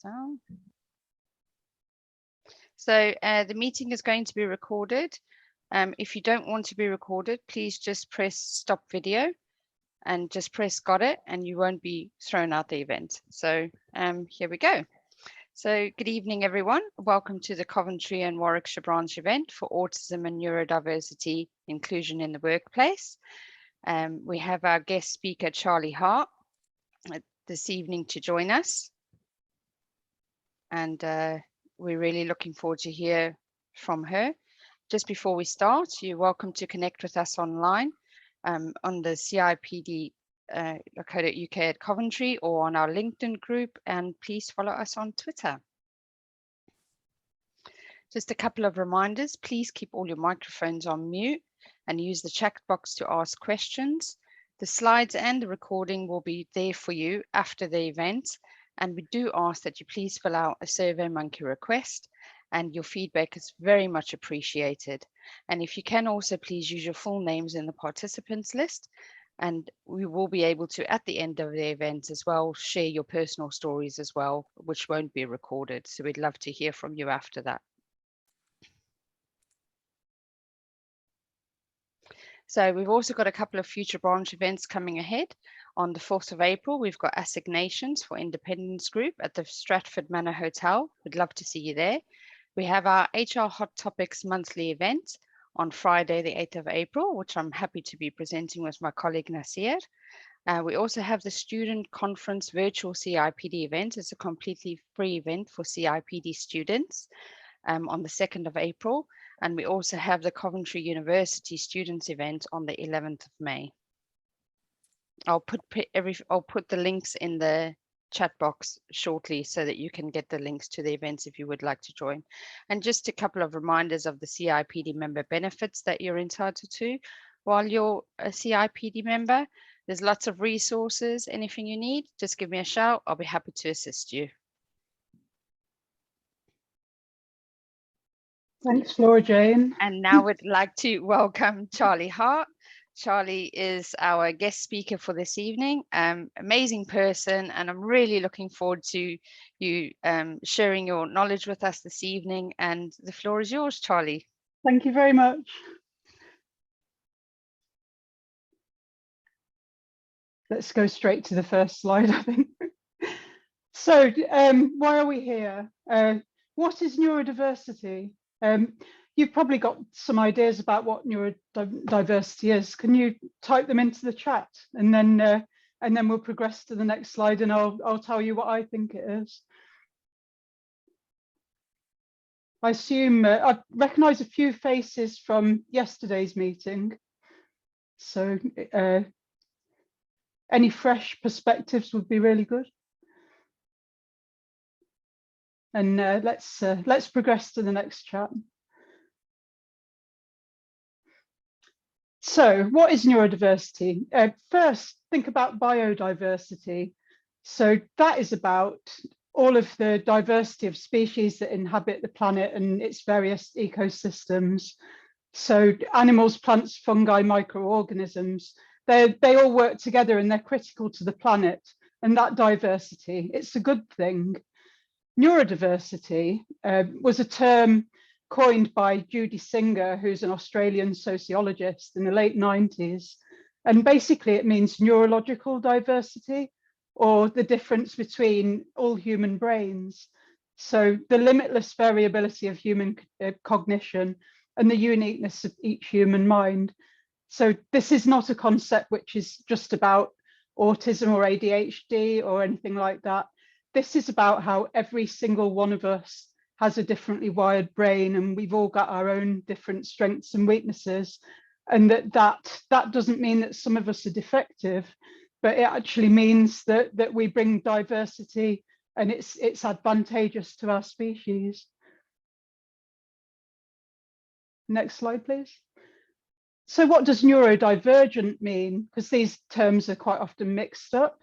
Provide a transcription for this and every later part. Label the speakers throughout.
Speaker 1: Down. So the meeting is going to be recorded. If you don't want to be recorded, please just press stop video and just press got it, and you won't be thrown out the event. So here we go. So good evening, everyone. Welcome to the Coventry and Warwickshire branch event for Autism and Neurodiversity Inclusion in the Workplace. We have our guest speaker, Charlie Hart, this evening to join us. And we're really looking forward to hear from her. Just before we start, you're welcome to connect with us online on the CIPD .co.uk at Coventry or on our LinkedIn group, and please follow us on Twitter. Just a couple of reminders, please keep all your microphones on mute and use the chat box to ask questions. The slides and the recording will be there for you after the event. And we do ask that you please fill out a SurveyMonkey request, and your feedback is very much appreciated. And if you can also please use your full names in the participants list, and we will be able to, at the end of the event as well, share your personal stories as well, which won't be recorded. So we'd love to hear from you after that. So we've also got a couple of future branch events coming ahead. On the 4th of April, we've got Assignations for Independence Group at the Stratford Manor Hotel. We'd love to see you there. We have our HR Hot Topics monthly event on Friday, the 8th of April, which I'm happy to be presenting with my colleague Nasir. We also have the Student Conference Virtual CIPD event. It's a completely free event for CIPD students on the 2nd of April. And we also have the Coventry University Students event on the 11th of May. I'll put the links in the chat box shortly so that you can get the links to the events if you would like to join. And just a couple of reminders of the CIPD member benefits that you're entitled to while you're a CIPD member. There's lots of resources. Anything you need, just give me a shout. I'll be happy to assist you.
Speaker 2: Thanks, Flora Jane.
Speaker 1: And now we'd like to welcome Charlie Hart. Charlie is our guest speaker for this evening. Amazing person, and I'm really looking forward to you sharing your knowledge with us this evening. And the floor is yours, Charlie.
Speaker 2: Thank you very much. Let's go straight to the first slide, I think. So why are we here? What is neurodiversity? You've probably got some ideas about what neurodiversity is. Can you type them into the chat, and then we'll progress to the next slide, and I'll tell you what I think it is. I assume I recognise a few faces from yesterday's meeting, so any fresh perspectives would be really good. And let's progress to the next chat. So what is neurodiversity? First, think about biodiversity. So that is about all of the diversity of species that inhabit the planet and its various ecosystems. So animals, plants, fungi, microorganisms, they all work together and they're critical to the planet and that diversity. It's a good thing. Neurodiversity was a term coined by Judy Singer, who's an Australian sociologist, in the late 90s. And basically it means neurological diversity, or the difference between all human brains. So the limitless variability of human cognition and the uniqueness of each human mind. So this is not a concept which is just about autism or ADHD or anything like that. This is about how every single one of us has a differently wired brain, and we've all got our own different strengths and weaknesses. And that doesn't mean that some of us are defective, but it actually means that we bring diversity, and it's advantageous to our species. Next slide, please. So what does neurodivergent mean? Because these terms are quite often mixed up.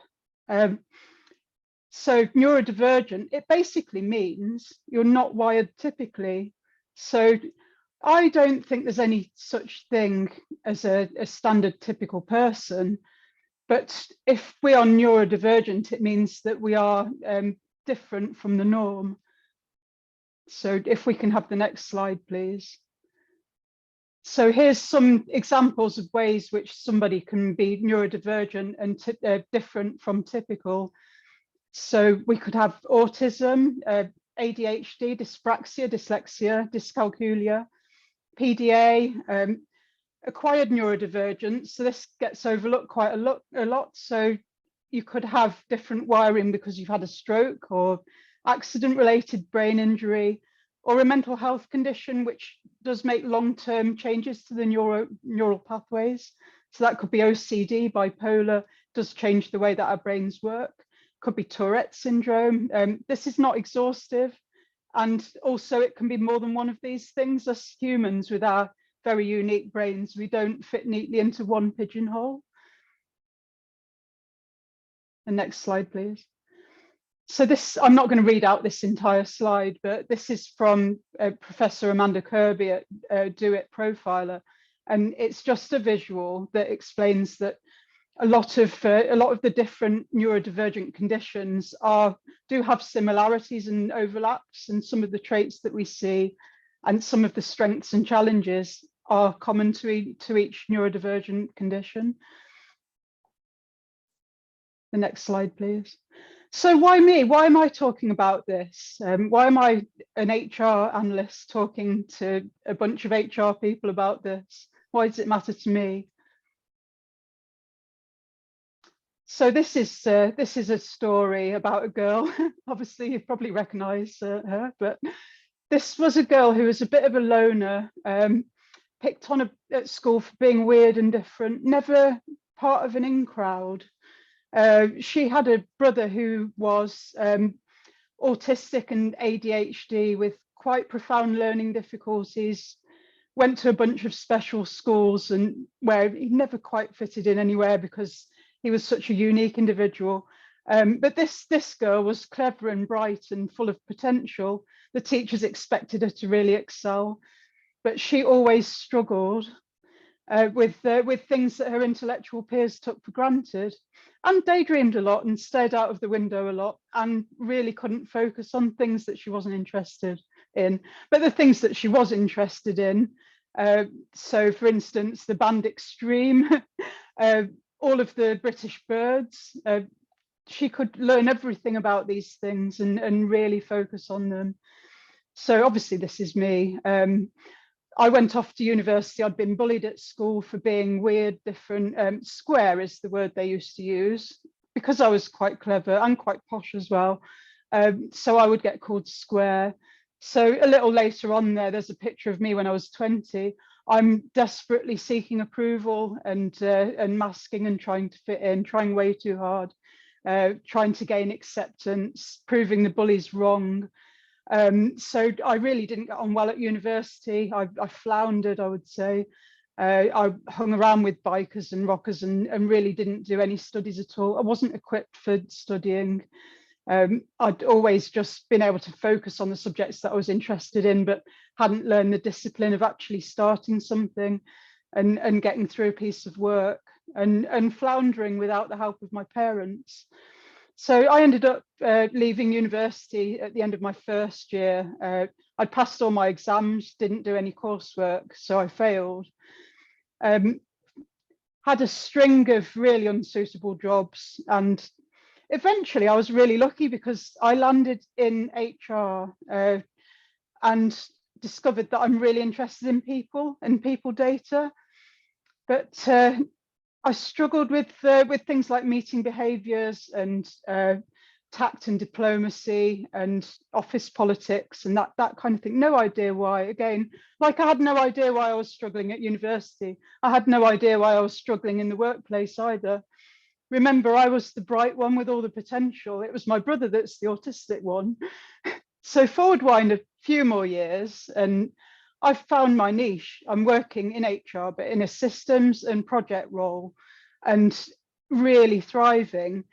Speaker 2: So neurodivergent, it basically means you're not wired typically. So I don't think there's any such thing as a standard typical person, but if we are neurodivergent, it means that we are different from the norm. So if we can have the next slide, please. So here's some examples of ways which somebody can be neurodivergent and different from typical. So we could have autism, ADHD, dyspraxia, dyslexia, dyscalculia, PDA, acquired neurodivergence. So this gets overlooked quite a lot. So you could have different wiring because you've had a stroke or accident-related brain injury, or a mental health condition which does make long-term changes to the neural pathways. So that could be OCD, bipolar, does change the way that our brains work. Could be Tourette syndrome. This is not exhaustive. And also it can be more than one of these things. Us humans with our very unique brains, we don't fit neatly into one pigeonhole. The next slide, please. So this, I'm not going to read out this entire slide, but this is from Professor Amanda Kirby at Do It Profiler. And it's just a visual that explains that a lot of the different neurodivergent conditions do have similarities and overlaps, and some of the traits that we see and some of the strengths and challenges are common to each neurodivergent condition. The next slide, please. So why me? Why am I talking about this? Why am I an HR analyst talking to a bunch of HR people about this? Why does it matter to me? So this is a story about a girl. Obviously, you probably recognise her, but this was a girl who was a bit of a loner, picked on at school for being weird and different, never part of an in crowd. She had a brother who was autistic and ADHD with quite profound learning difficulties, went to a bunch of special schools and where he never quite fitted in anywhere because he was such a unique individual. But this girl was clever and bright and full of potential. The teachers expected her to really excel, but she always struggled with things that her intellectual peers took for granted, and daydreamed a lot and stared out of the window a lot and really couldn't focus on things that she wasn't interested in. But the things that she was interested in, so for instance, the band Extreme, all of the British birds, she could learn everything about these things and really focus on them. So obviously this is me. I went off to university. I'd been bullied at school for being weird, different. Square is the word they used to use, because I was quite clever and quite posh as well. So I would get called Square. So a little later on there's a picture of me when I was 20. I'm desperately seeking approval and masking and trying to fit in, trying way too hard, trying to gain acceptance, proving the bullies wrong. So I really didn't get on well at university. I floundered, I would say. I hung around with bikers and rockers and really didn't do any studies at all. I wasn't equipped for studying. I'd always just been able to focus on the subjects that I was interested in, but hadn't learned the discipline of actually starting something and getting through a piece of work and floundering without the help of my parents. So I ended up leaving university at the end of my first year. I'd passed all my exams, didn't do any coursework, so I failed. Had a string of really unsuitable jobs, and eventually I was really lucky because I landed in HR and discovered that I'm really interested in people and people data. But I struggled with things like meeting behaviours and tact and diplomacy and office politics and that kind of thing. No idea why. Again, like I had no idea why I was struggling at university. I had no idea why I was struggling in the workplace either. Remember, I was the bright one with all the potential. It was my brother that's the autistic one. So forward wind a few more years and I've found my niche. I'm working in HR, but in a systems and project role and really thriving.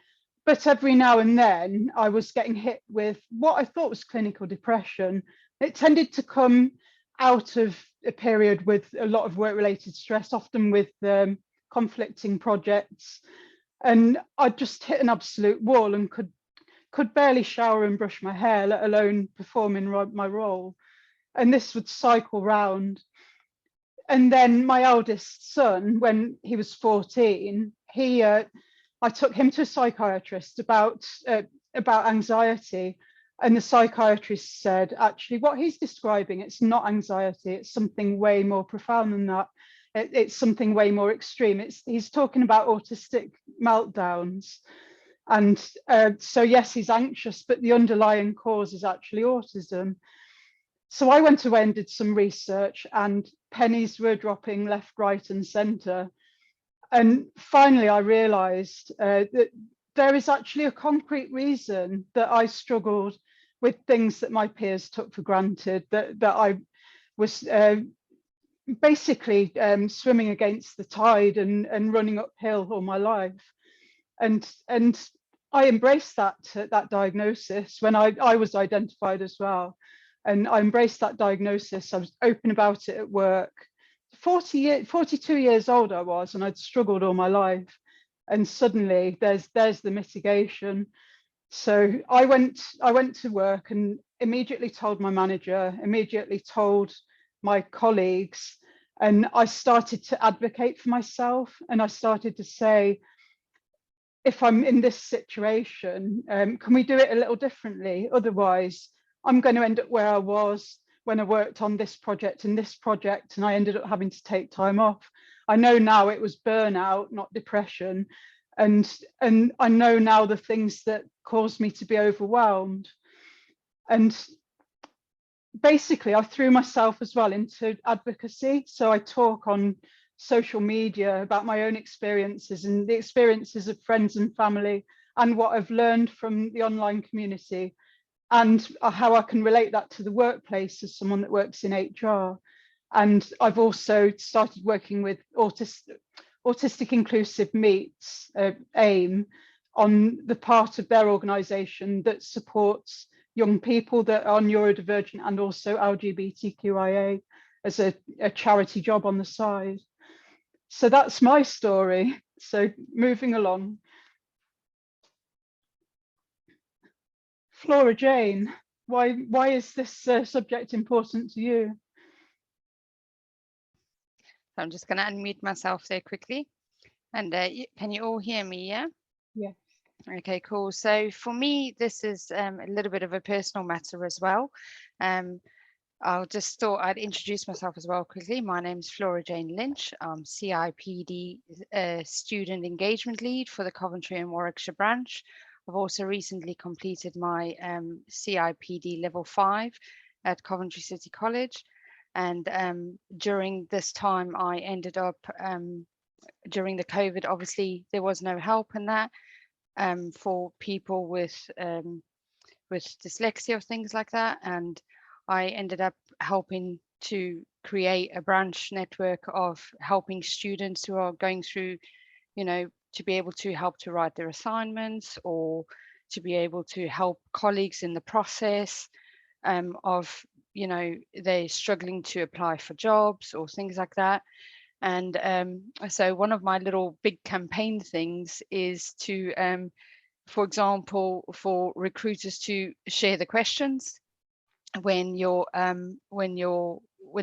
Speaker 2: But every now and then I was getting hit with what I thought was clinical depression. It tended to come out of a period with a lot of work-related stress, often with conflicting projects. And I just hit an absolute wall and could could barely shower and brush my hair, let alone performing my role. And this would cycle round. And then my eldest son, when he was 14, I took him to a psychiatrist about anxiety. And the psychiatrist said, actually, what he's describing, it's not anxiety, it's something way more profound than that. It's something way more extreme. He's talking about autistic meltdowns. And so, yes, he's anxious, but the underlying cause is actually autism. So I went away and did some research, and pennies were dropping left, right, and centre. And finally, I realised that there is actually a concrete reason that I struggled with things that my peers took for granted, that I was basically swimming against the tide and running uphill all my life. And I embraced that diagnosis when I was identified as well. And I embraced that diagnosis. I was open about it at work. 42 years old I was, and I'd struggled all my life. And suddenly there's the mitigation. So I went to work and immediately told my manager, immediately told my colleagues, and I started to advocate for myself. And I started to say, if I'm in this situation, can we do it a little differently? Otherwise, I'm going to end up where I was when I worked on this project and this project, and I ended up having to take time off. I know now it was burnout, not depression. And I know now the things that caused me to be overwhelmed. And basically, I threw myself as well into advocacy. So I talk on social media about my own experiences and the experiences of friends and family, and what I've learned from the online community, and how I can relate that to the workplace as someone that works in HR. And I've also started working with Autistic Inclusive Meets, AIM, on the part of their organisation that supports young people that are neurodivergent and also LGBTQIA as a charity job on the side. So that's my story. So moving along. Flora Jane, why is this subject important to you?
Speaker 1: I'm just going to unmute myself there quickly. And can you all hear me? Yeah.
Speaker 2: Yeah.
Speaker 1: Okay, cool. So for me, this is a little bit of a personal matter as well. I just thought I'd introduce myself as well quickly. My name is Flora Jane Lynch. I'm CIPD Student Engagement Lead for the Coventry and Warwickshire branch. I've also recently completed my CIPD Level 5 at Coventry City College. And during this time, I ended up, during the COVID, obviously, there was no help in that for people with dyslexia or things like that. And I ended up helping to create a branch network of helping students who are going through, to be able to help to write their assignments, or to be able to help colleagues in the process of, they're struggling to apply for jobs or things like that. And so one of my little big campaign things is to, for example, for recruiters to share the questions when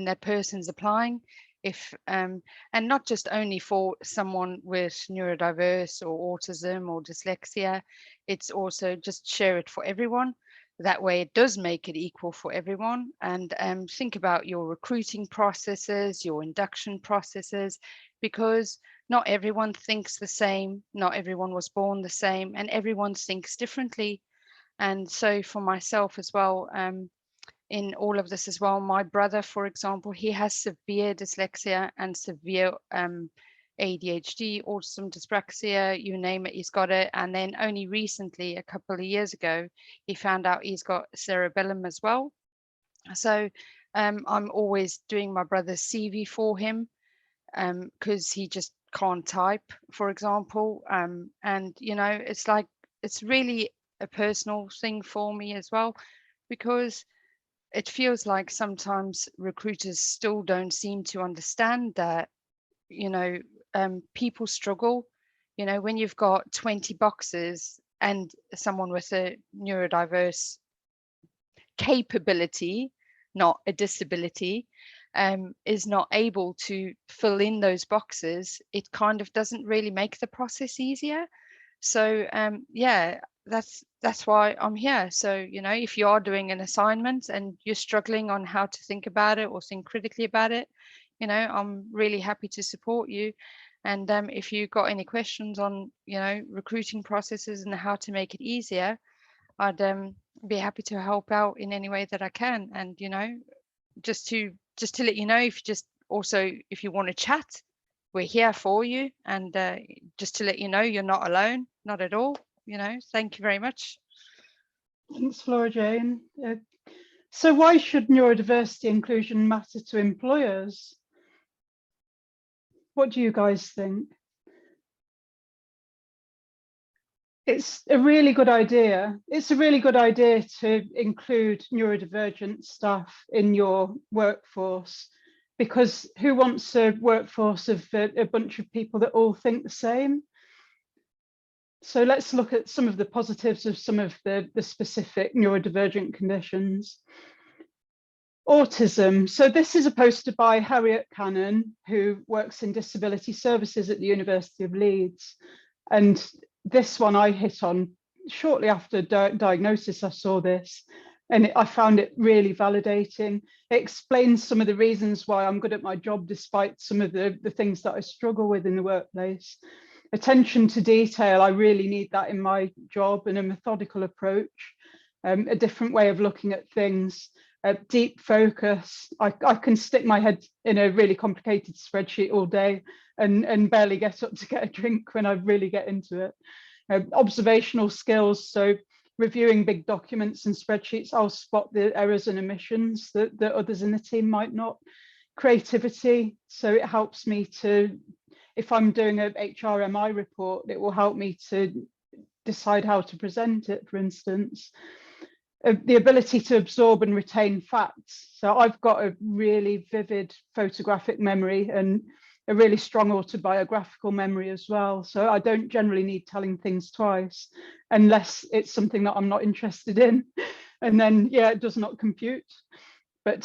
Speaker 1: that person's applying, if and not just only for someone with neurodiverse or autism or dyslexia, it's also just share it for everyone. That way it does make it equal for everyone. And think about your recruiting processes, your induction processes, because not everyone thinks the same, not everyone was born the same, and everyone thinks differently. And so for myself as well, in all of this as well, my brother, for example, he has severe dyslexia and severe ADHD, autism, dyspraxia, you name it, he's got it. And then only recently, a couple of years ago, he found out he's got cerebellum as well. So I'm always doing my brother's CV for him because he just can't type, for example. And, it's like, it's really a personal thing for me as well, because it feels like sometimes recruiters still don't seem to understand that, people struggle, when you've got 20 boxes and someone with a neurodiverse capability, not a disability, is not able to fill in those boxes, it kind of doesn't really make the process easier. So yeah, that's why I'm here. So, you know, if you are doing an assignment and you're struggling on how to think about it or think critically about it, you know, I'm really happy to support you. And if you got any questions on, you know, recruiting processes and how to make it easier, I'd be happy to help out in any way that I can. And, you know, just to let you know, if you just also, if you want to chat, we're here for you. And just to let you know, you're not alone, not at all. You know, thank you very much.
Speaker 2: Thanks, Flora Jane. So why should neurodiversity inclusion matter to employers? What do you guys think? It's a really good idea. It's a really good idea to include neurodivergent staff in your workforce, because who wants a workforce of a bunch of people that all think the same? So let's look at some of the positives of some of the specific neurodivergent conditions. Autism. So this is a poster by Harriet Cannon, who works in disability services at the University of Leeds. And this one I hit on shortly after diagnosis. I saw this and I found it really validating. It explains some of the reasons why I'm good at my job, despite some of the things that I struggle with in the workplace. Attention to detail, I really need that in my job, and a methodical approach, a different way of looking at things, deep focus. I can stick my head in a really complicated spreadsheet all day and barely get up to get a drink when I really get into it. Observational skills, so reviewing big documents and spreadsheets, I'll spot the errors and omissions that others in the team might not. Creativity, so it helps me to, if I'm doing a HRMI report, it will help me to decide how to present it, for instance. The ability to absorb and retain facts. So I've got a really vivid photographic memory and a really strong autobiographical memory as well. So I don't generally need telling things twice unless it's something that I'm not interested in. And then, yeah, it does not compute. But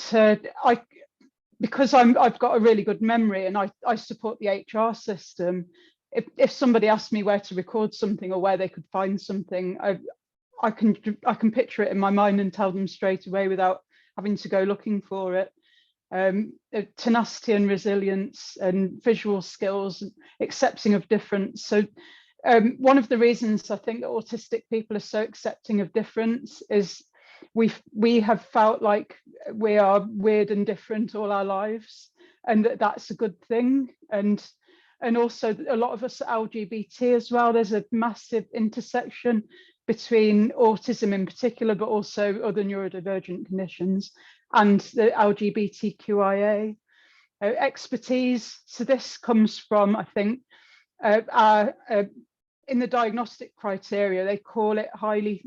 Speaker 2: because I've got a really good memory and I support the HR system, if somebody asked me where to record something or where they could find something, I can picture it in my mind and tell them straight away without having to go looking for it. Tenacity and resilience and visual skills, accepting of difference. So one of the reasons I think that autistic people are so accepting of difference is we have felt like we are weird and different all our lives, and that's a good thing. And also a lot of us are LGBT as well. There's a massive intersection between autism in particular, but also other neurodivergent conditions and the LGBTQIA expertise. So this comes from, I think, in the diagnostic criteria, they call it highly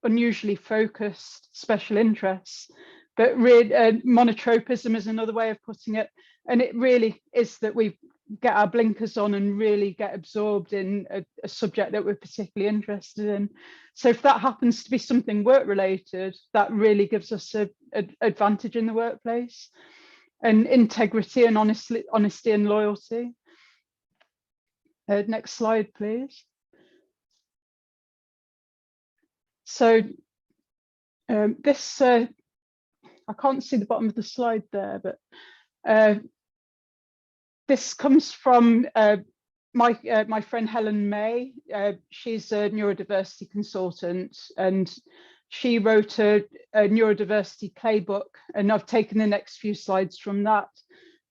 Speaker 2: unusually focused special interests, but monotropism is another way of putting it. And it really is that we get our blinkers on and really get absorbed in a subject that we're particularly interested in. So if that happens to be something work related, that really gives us an advantage in the workplace. And integrity and honesty and loyalty. Next slide, please. So this, I can't see the bottom of the slide there, but this comes from my friend Helen May. She's a neurodiversity consultant, and she wrote a neurodiversity playbook, and I've taken the next few slides from that.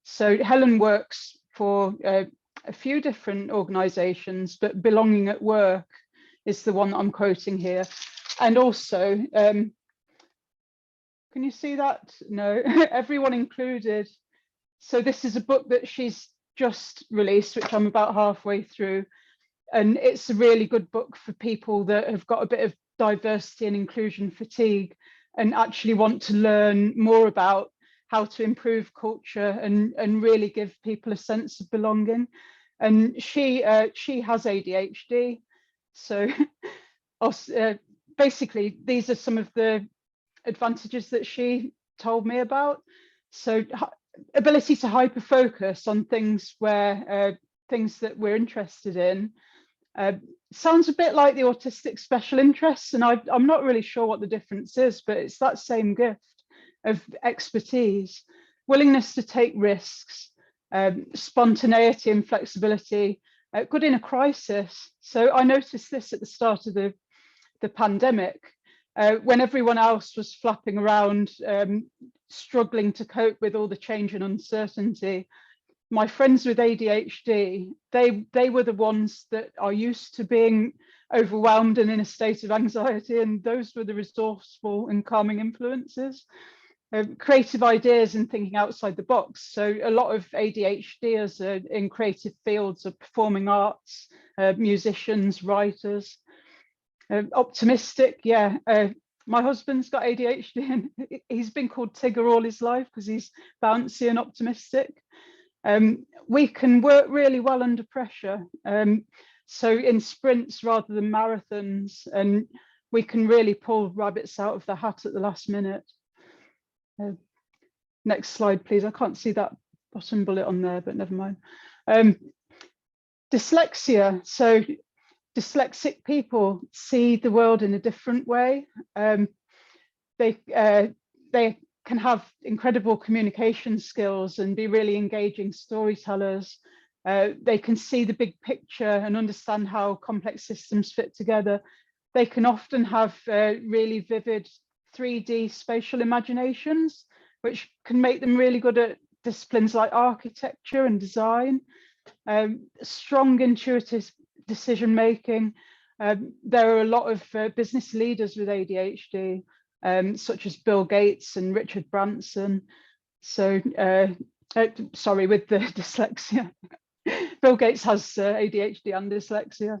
Speaker 2: So Helen works for a few different organisations, but Belonging at Work is the one that I'm quoting here. And also, can you see that? No, Everyone Included. So this is a book that she's just released, which I'm about halfway through. And it's a really good book for people that have got a bit of diversity and inclusion fatigue and actually want to learn more about how to improve culture and really give people a sense of belonging. And she has ADHD. So basically, these are some of the advantages that she told me about. So ability to hyper focus on things where things that we're interested in. Sounds a bit like the autistic special interests, and I'm not really sure what the difference is, but it's that same gift of expertise, willingness to take risks, spontaneity and flexibility, good in a crisis. So I noticed this at the start of the pandemic, when everyone else was flapping around, struggling to cope with all the change and uncertainty. My friends with ADHD, they were the ones that are used to being overwhelmed and in a state of anxiety, and those were the resourceful and calming influences. Creative ideas and thinking outside the box. So a lot of ADHDers are in creative fields of performing arts, musicians, writers. Optimistic, yeah. My husband's got ADHD and he's been called Tigger all his life because he's bouncy and optimistic. We can work really well under pressure. So in sprints rather than marathons, and we can really pull rabbits out of the hat at the last minute. Next slide, please. I can't see that bottom bullet on there, but never mind. Dyslexia. So dyslexic people see the world in a different way. They can have incredible communication skills and be really engaging storytellers. They can see the big picture and understand how complex systems fit together. They can often have really vivid 3D spatial imaginations, which can make them really good at disciplines like architecture and design. Strong intuitive decision making. There are a lot of business leaders with ADHD, such as Bill Gates and Richard Branson. So, sorry, with the dyslexia. Bill Gates has ADHD and dyslexia.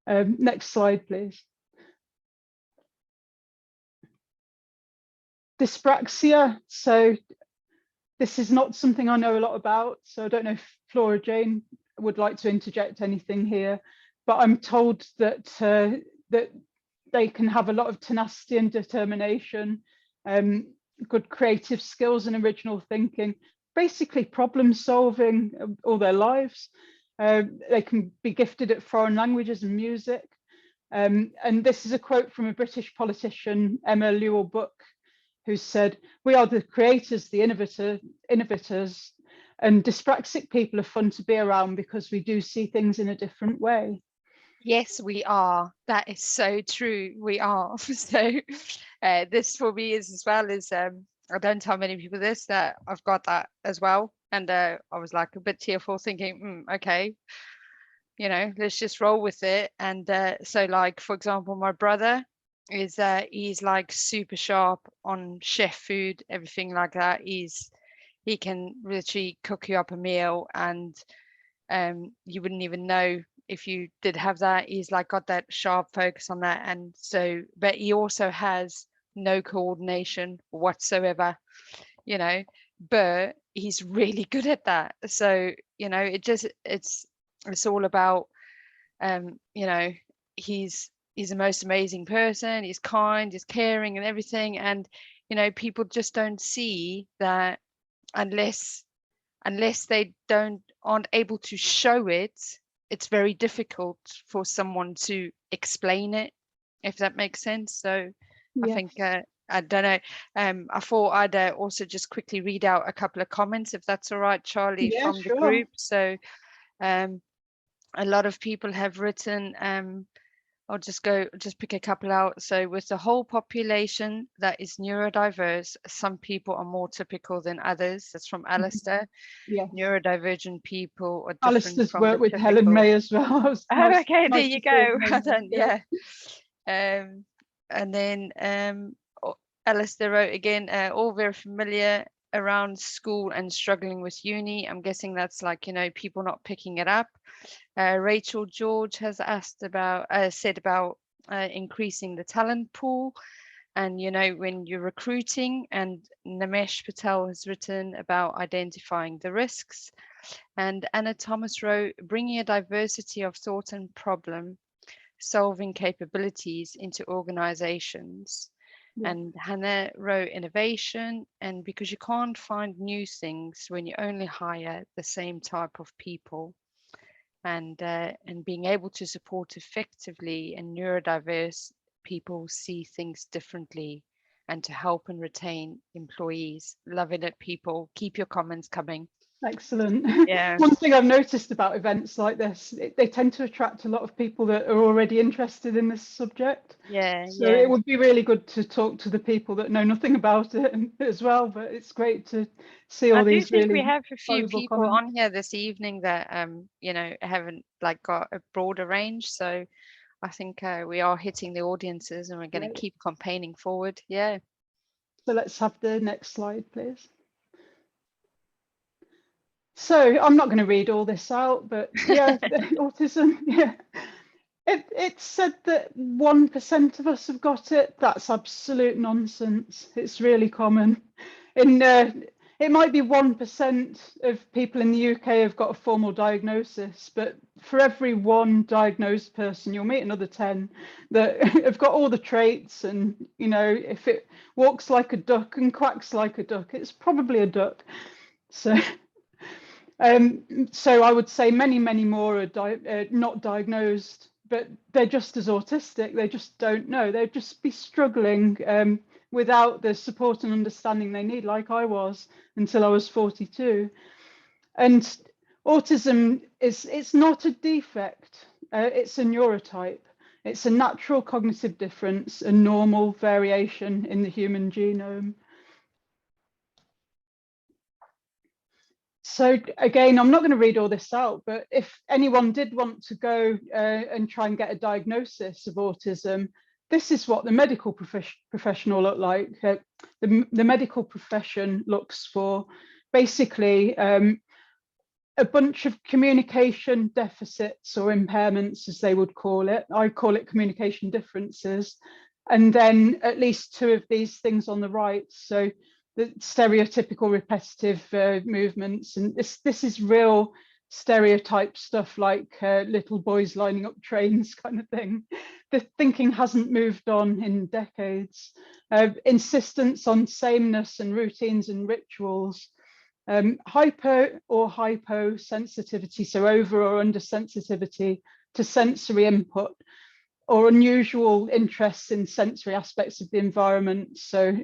Speaker 2: Next slide, please. Dyspraxia. So this is not something I know a lot about. So I don't know if Flora Jane would like to interject anything here, but I'm told that that they can have a lot of tenacity and determination, good creative skills and original thinking, basically problem solving all their lives. They can be gifted at foreign languages and music. And this is a quote from a British politician, Emma Lewell Buck, who said, "We are the creators, the innovators, and dyspraxic people are fun to be around because we do see things in a different way."
Speaker 1: Yes, we are. That is so true. We are. So this for me is as well as I don't tell many people this, that I've got that as well. And I was like a bit tearful thinking, okay, you know, let's just roll with it. And so like, for example, my brother is he's like super sharp on chef food, everything like that. He can literally cook you up a meal and you wouldn't even know if you did have that. He's like got that sharp focus on that. And so, but he also has no coordination whatsoever, you know, but he's really good at that. So, you know, it's all about, you know, he's the most amazing person. He's kind, he's caring and everything. And, you know, people just don't see that unless they aren't able to show it. It's very difficult for someone to explain it, if that makes sense. So yes. I think I don't know. I thought I'd also just quickly read out a couple of comments, if that's all right, Charlie,
Speaker 2: yeah,
Speaker 1: from
Speaker 2: sure.
Speaker 1: the group. So a lot of people have written, I'll just pick a couple out. So with the whole population that is neurodiverse, some people are more typical than others. That's from Alistair.
Speaker 2: Yeah.
Speaker 1: Neurodivergent people are different.
Speaker 2: Alistair's
Speaker 1: from
Speaker 2: worked with
Speaker 1: typical.
Speaker 2: Helen May as well.
Speaker 1: Oh, okay, there you go.
Speaker 2: Yeah.
Speaker 1: And then Alistair wrote again, all very familiar around school and struggling with uni. I'm guessing that's like, you know, people not picking it up. Rachel George has said about increasing the talent pool, and you know, when you're recruiting. And Namesh Patel has written about identifying the risks. And Anna Thomas wrote, bringing a diversity of thought and problem solving capabilities into organizations.
Speaker 2: Yeah.
Speaker 1: And Hannah wrote innovation, and because you can't find new things when you only hire the same type of people, and being able to support effectively and neurodiverse people see things differently, and to help and retain employees. Loving it, people. Keep your comments coming.
Speaker 2: Excellent.
Speaker 1: Yeah.
Speaker 2: One thing I've noticed about events like this, they tend to attract a lot of people that are already interested in this subject.
Speaker 1: Yeah,
Speaker 2: So
Speaker 1: yeah.
Speaker 2: it would be really good to talk to the people that know nothing about it as well. But it's great to see
Speaker 1: I
Speaker 2: all
Speaker 1: do
Speaker 2: these
Speaker 1: think we
Speaker 2: really
Speaker 1: have a few
Speaker 2: valuable
Speaker 1: people
Speaker 2: comments.
Speaker 1: on here this evening that you know, haven't like got a broader range. So I think we are hitting the audiences, and we're going to
Speaker 2: Great.
Speaker 1: keep campaigning forward. Yeah.
Speaker 2: So let's have the next slide, please. So I'm not going to read all this out, but yeah, autism, yeah. It's said that 1% of us have got it. That's absolute nonsense. It's really common. It might be 1% of people in the UK have got a formal diagnosis, but for every one diagnosed person, you'll meet another 10 that have got all the traits. And, you know, if it walks like a duck and quacks like a duck, it's probably a duck. So so I would say many more are not diagnosed, but they're just as autistic. They just don't know. They'd just be struggling without the support and understanding they need, like I was until I was 42. And autism it's not a defect. It's a neurotype. It's a natural cognitive difference, a normal variation in the human genome. So again, I'm not going to read all this out, but if anyone did want to go and try and get a diagnosis of autism, this is what the medical professional look like. The medical profession looks for basically a bunch of communication deficits or impairments, as they would call it. I call it communication differences. And then at least two of these things on the right. So the stereotypical repetitive movements. And this is real stereotype stuff, like little boys lining up trains kind of thing. The thinking hasn't moved on in decades. Insistence on sameness and routines and rituals. Hyper or hyposensitivity, so over or under sensitivity to sensory input, or unusual interests in sensory aspects of the environment. So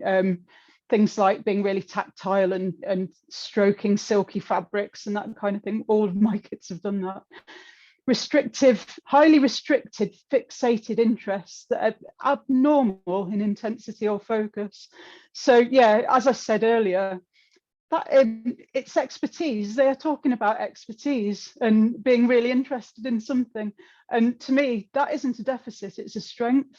Speaker 2: things like being really tactile and stroking silky fabrics and that kind of thing. All of my kids have done that. Restrictive, highly restricted, fixated interests that are abnormal in intensity or focus. So yeah, as I said earlier, that it's expertise. They're talking about expertise and being really interested in something. And to me, that isn't a deficit, it's a strength.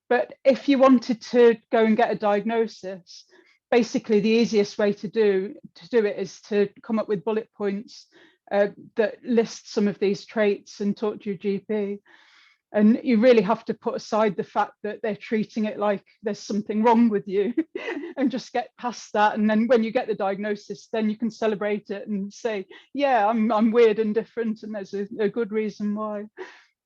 Speaker 2: But if you wanted to go and get a diagnosis, basically the easiest way to do it is to come up with bullet points that list some of these traits and talk to your GP. And you really have to put aside the fact that they're treating it like there's something wrong with you and just get past that. And then when you get the diagnosis, then you can celebrate it and say, yeah, I'm weird and different, and there's a good reason why.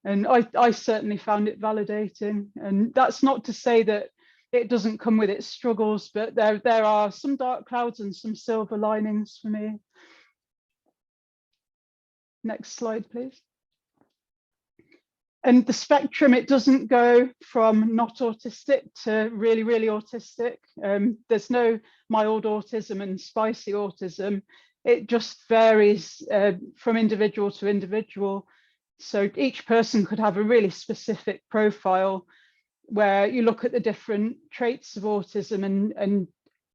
Speaker 2: And I certainly found it validating. And that's not to say that it doesn't come with its struggles, but there are some dark clouds and some silver linings for me. Next slide, please. And the spectrum, it doesn't go from not autistic to really autistic. There's no mild autism and spicy autism. It just varies from individual to individual. So each person could have a really specific profile where you look at the different traits of autism, and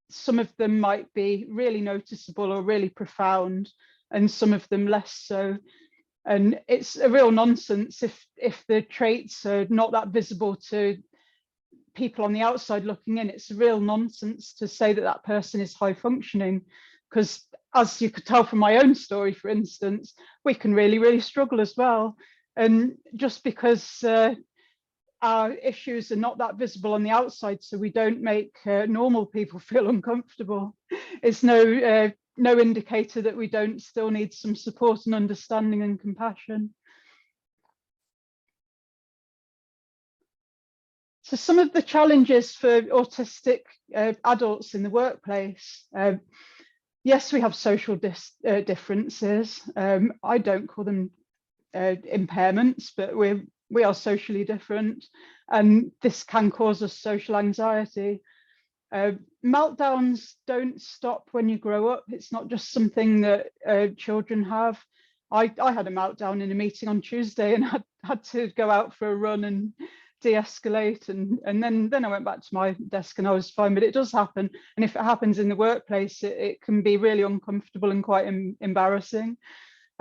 Speaker 2: some of them might be really noticeable or really profound, and some of them less so. And it's a real nonsense if the traits are not that visible to people on the outside looking in. It's a real nonsense to say that that person is high functioning, because as you could tell from my own story, for instance, we can really struggle as well. And just because our issues are not that visible on the outside, so we don't make normal people feel uncomfortable, it's no indicator that we don't still need some support and understanding and compassion. So some of the challenges for autistic adults in the workplace. Yes, we have social differences. I don't call them impairments, but we are socially different, and this can cause us social anxiety. Meltdowns don't stop when you grow up. It's not just something that children have. I had a meltdown in a meeting on Tuesday and had to go out for a run and de-escalate, and then I went back to my desk and I was fine. But it does happen, and if it happens in the workplace, it can be really uncomfortable and quite embarrassing.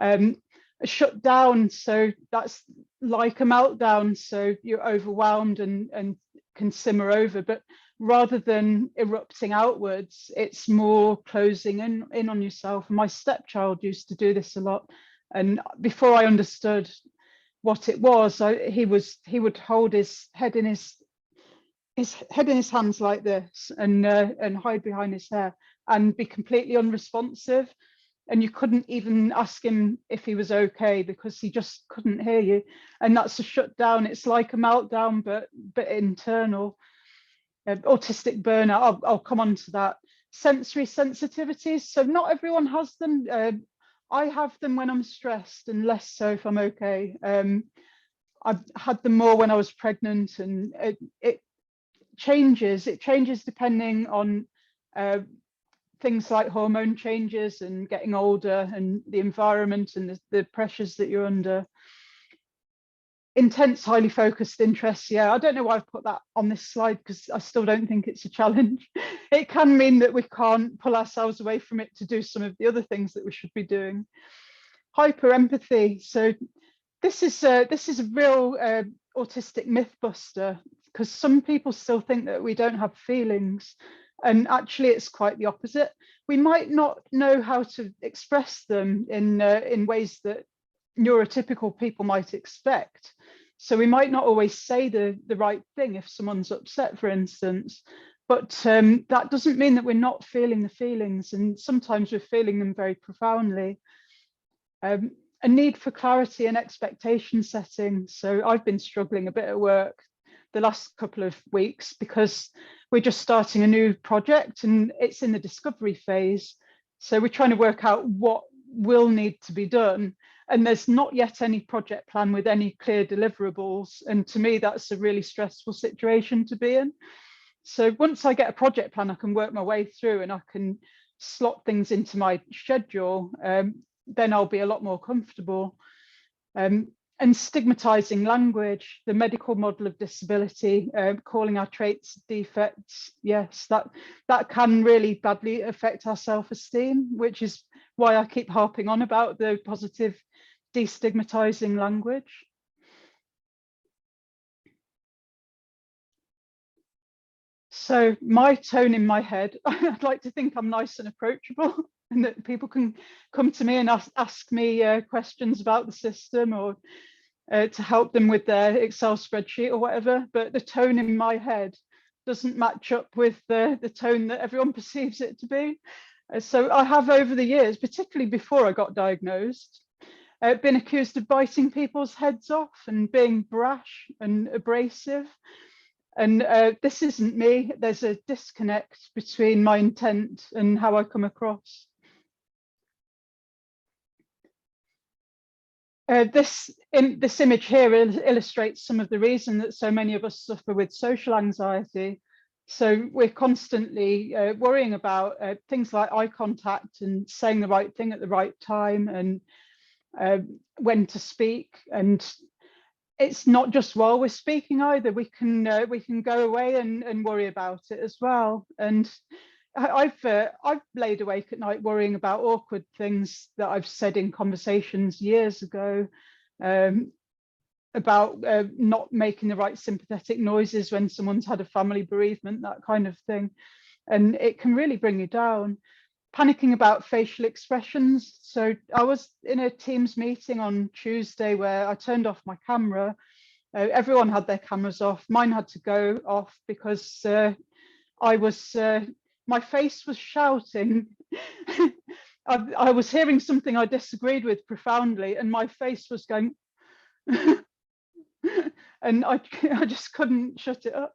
Speaker 2: A shutdown, so that's like a meltdown, so you're overwhelmed and can simmer over, but rather than erupting outwards, it's more closing in on yourself. My stepchild used to do this a lot, and before I understood what it was, he would hold his head in his hands like this and hide behind his hair and be completely unresponsive, and you couldn't even ask him if he was okay because he just couldn't hear you. And that's a shutdown. It's like a meltdown, but internal. Autistic burnout, I'll come on to that. Sensory sensitivities, so not everyone has them. I have them when I'm stressed and less so if I'm okay. I've had them more when I was pregnant, and it changes depending on things like hormone changes and getting older and the environment and the pressures that you're under. Intense, highly focused interests. Yeah, I don't know why I've put that on this slide because I still don't think it's a challenge. It can mean that we can't pull ourselves away from it to do some of the other things that we should be doing. Hyper empathy. So this is a real autistic myth buster, because some people still think that we don't have feelings, and actually it's quite the opposite. We might not know how to express them in ways that neurotypical people might expect. So we might not always say the right thing if someone's upset, for instance, but that doesn't mean that we're not feeling the feelings, and sometimes we're feeling them very profoundly. A need for clarity and expectation setting. So I've been struggling a bit at work the last couple of weeks because we're just starting a new project and it's in the discovery phase. So we're trying to work out what will need to be done. And there's not yet any project plan with any clear deliverables. And to me, that's a really stressful situation to be in. So once I get a project plan, I can work my way through and I can slot things into my schedule. Then I'll be a lot more comfortable. And stigmatizing language, the medical model of disability, calling our traits defects. Yes, that can really badly affect our self-esteem, which is why I keep harping on about the positive destigmatizing language. So my tone in my head, I'd like to think I'm nice and approachable and that people can come to me and ask me questions about the system or to help them with their Excel spreadsheet or whatever, but the tone in my head doesn't match up with the tone that everyone perceives it to be. So I have over the years, particularly before I got diagnosed, been accused of biting people's heads off and being brash and abrasive. And this isn't me. There's a disconnect between my intent and how I come across. This image here illustrates some of the reason that so many of us suffer with social anxiety. So we're constantly worrying about things like eye contact and saying the right thing at the right time and when to speak. And it's not just while we're speaking either. We can go away and worry about it as well. And I've laid awake at night worrying about awkward things that I've said in conversations years ago, about not making the right sympathetic noises when someone's had a family bereavement, that kind of thing. And it can really bring you down. Panicking about facial expressions. So I was in a Teams meeting on Tuesday where I turned off my camera. Everyone had their cameras off. Mine had to go off because my face was shouting. I was hearing something I disagreed with profoundly and my face was going and I just couldn't shut it up.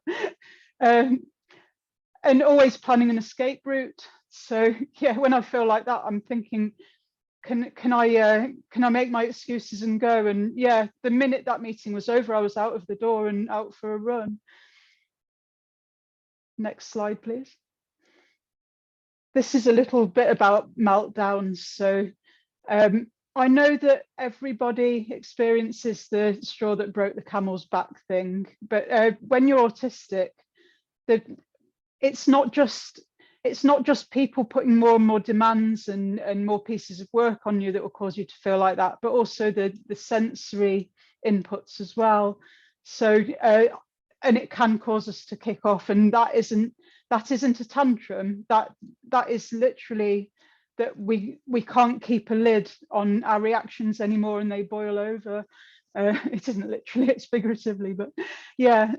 Speaker 2: And always planning an escape route. So yeah, when I feel like that, I'm thinking, can I make my excuses and go? And yeah, the minute that meeting was over, I was out of the door and out for a run. Next slide, please. This is a little bit about meltdowns. So I know that everybody experiences the straw that broke the camel's back thing, but when you're autistic, it's not just people putting more and more demands and more pieces of work on you that will cause you to feel like that, but also the sensory inputs as well. So and it can cause us to kick off, and that isn't a tantrum. That is literally that we can't keep a lid on our reactions anymore, and they boil over. It isn't literally, it's figuratively, but yeah.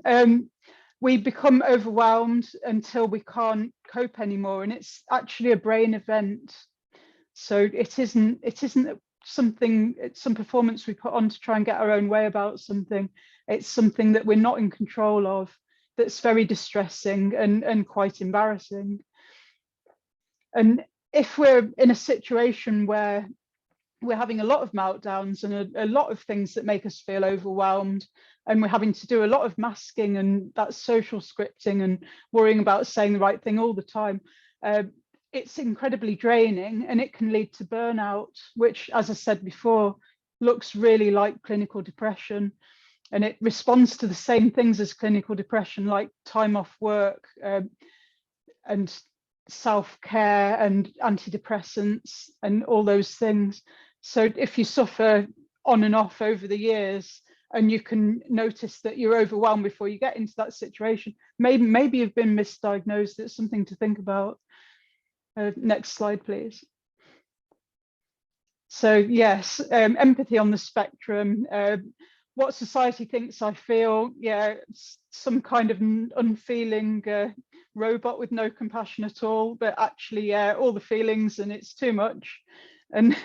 Speaker 2: We become overwhelmed until we can't cope anymore, and it's actually a brain event. So it isn't something, it's some performance we put on to try and get our own way about something. It's something that we're not in control of, that's very distressing and quite embarrassing. And if we're in a situation where we're having a lot of meltdowns and a lot of things that make us feel overwhelmed, and we're having to do a lot of masking and that social scripting and worrying about saying the right thing all the time, it's incredibly draining, and it can lead to burnout, which, as I said before, looks really like clinical depression. And it responds to the same things as clinical depression, like time off work and self-care and antidepressants and all those things. So if you suffer on and off over the years, and you can notice that you're overwhelmed before you get into that situation, maybe you've been misdiagnosed. It's something to think about. Next slide, please. So yes, empathy on the spectrum. What society thinks I feel, yeah, some kind of unfeeling robot with no compassion at all, but actually, yeah, all the feelings, and it's too much. And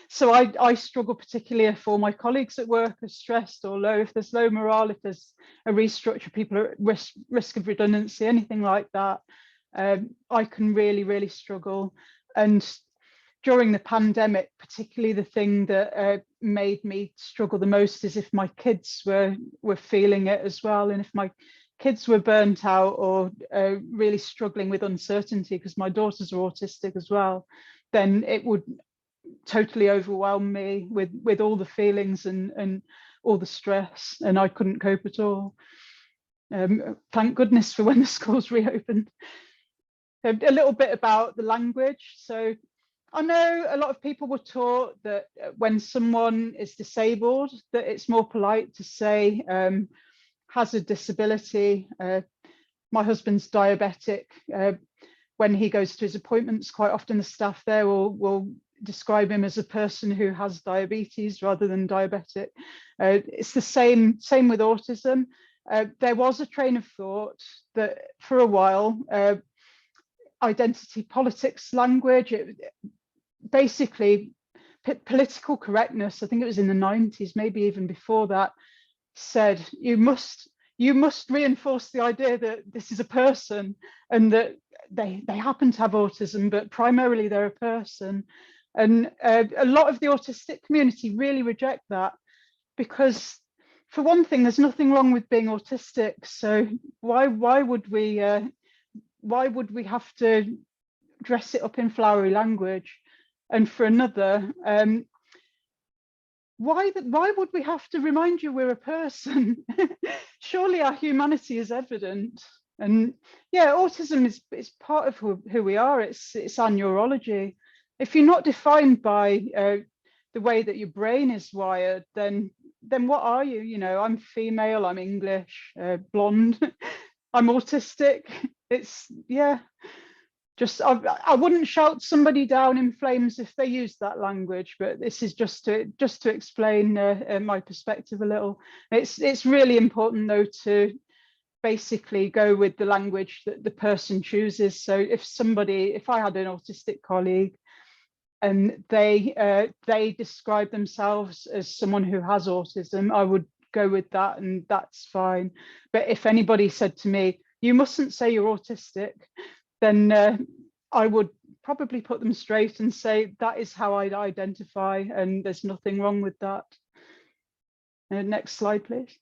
Speaker 2: so I struggle particularly if all my colleagues at work are stressed or low, if there's low morale, if there's a restructure, people are at risk of redundancy, anything like that. I can really struggle. And during the pandemic, particularly, the thing that made me struggle the most is if my kids were feeling it as well, and if my kids were burnt out or really struggling with uncertainty, because my daughters are autistic as well, then it would totally overwhelm me with all the feelings and all the stress, and I couldn't cope at all. Thank goodness for when the schools reopened. A little bit about the language. So I know a lot of people were taught that when someone is disabled, that it's more polite to say has a disability. My husband's diabetic. When he goes to his appointments, quite often the staff there will describe him as a person who has diabetes rather than diabetic. It's the same with autism. There was a train of thought that for a while, identity politics language, basically political correctness, I think it was in the 90s, maybe even before that, said you must reinforce the idea that this is a person and that they happen to have autism, but primarily they're a person. And a lot of the autistic community really reject that, because for one thing, there's nothing wrong with being autistic. So why would we have to dress it up in flowery language? And for another, why would we have to remind you we're a person? Surely our humanity is evident. And yeah, autism is part of who we are. It's our neurology. If you're not defined by the way that your brain is wired, then what are you? You know, I'm female, I'm English, blonde, I'm autistic. It's, yeah, just I wouldn't shout somebody down in flames if they use that language, but this is just to explain my perspective a little. It's really important though to basically go with the language that the person chooses. So if I had an autistic colleague and they describe themselves as someone who has autism, I would go with that, and that's fine. But if anybody said to me, you mustn't say you're autistic, then I would probably put them straight and say that is how I'd identify, and there's nothing wrong with that. Next slide, please.